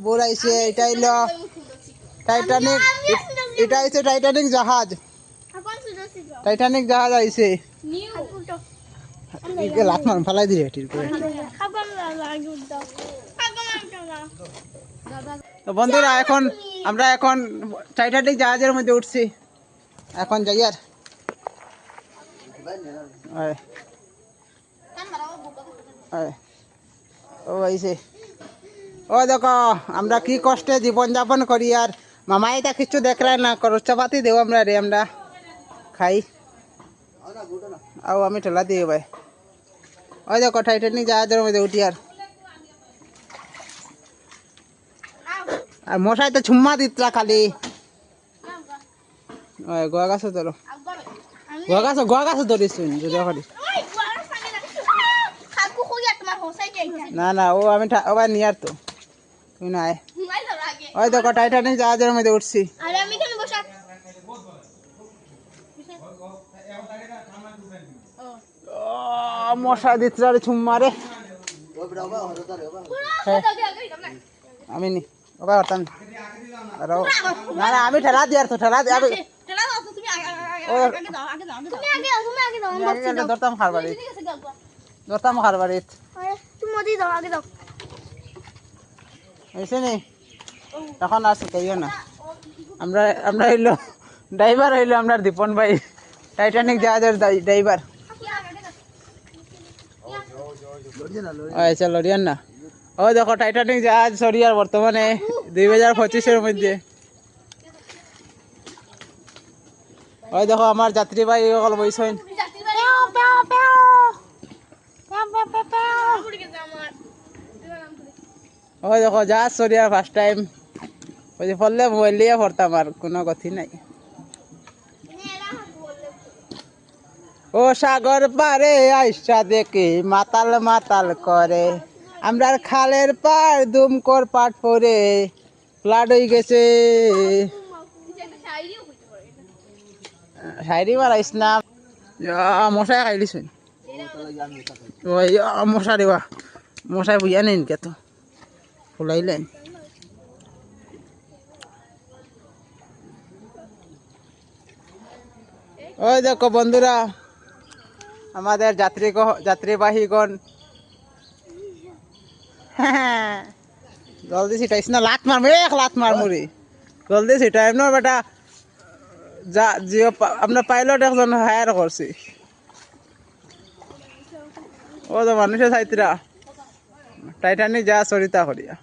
Bore আইছে, এটা হইলো টাইটানিক, এটা হইছে টাইটানিক জাহাজ। টাইটানিক জাহাজ আইছে। লাত মান ফালাই দিয়ে তো বন্ধুরা, এখন আমরা এখন টাইটানিক জাহাজের মধ্যে উঠছি। এখন যাই আর ও আইছে। ও দেখো আমরা কি কষ্টে জীবন যাপন করি, আর মামাই তা কিছু দেখলাই না, খরচা পাতি দেব আমরা রে, আমরা খাই। আও আমি ঠেলা দিয়ে ভাই। ওই দেখো টাইটানিক জাহাজের মধ্যে উঠি আর মশাই তো ছুম্মা দিতরা খালি। গোয়া গাছ ধরো, গোয়া গাছ ধরিস না না, ও আমি ওবার নিয়ার তো তুই না। ওই দেখো টাইটানিক জাহাজের মধ্যে উঠছি। মশা দিতরা রে ছুম্মারে। আমি নি ওবা হতাম না, না আমি ঠেলা দিয়ার তো, ঠেলা দিয়ে ধরতাম খারবাড়ি, ধরতাম খারবাড়িত হয়েছে নি। এখন আর শিখাইও না, আমরা আমরা হইলো ড্রাইভার, হইলো আপনার দীপন ভাই, টাইটানিক জাহাজের ড্রাইভার। আচ্ছা লড়িয়ান না। ও দেখো টাইটানিক জাহাজ সরিয়ার বর্তমানে 2025-এর মধ্যে। ওই দেখো আমার যাত্রী ভাই সকল বইছেন। ওই দেখো জাহাজ সরিয়ার ফার্স্ট টাইম। ওই যে ফললে মোবাইল দিয়ে পড়তাম, আর কোনো গতি নাই। ও সাগর পারে আইসা দেখে মাতাল মাতাল করে, আমরার খালের পার দুমকর পাট পরে ফ্লাড হয়ে গেছে। শায়রি মারাইস না, মশাই খাইলিস। মশা দেওয়া মশাই বুঝা নেই কে তো ফুলাইলেন। ওই দেখো বন্ধুরা, আমাদের যাত্রীবাহীগণ জলদি ছিটাইস না, লাত মারবো, এক লাত মারমুরি জলদি ছিটাই না বেটা। যা জিও আপনার পাইলট একজন হায়ার করছি। ও তো মানুষের সাইতরা টাইটানিক যা সরিতা করিয়া।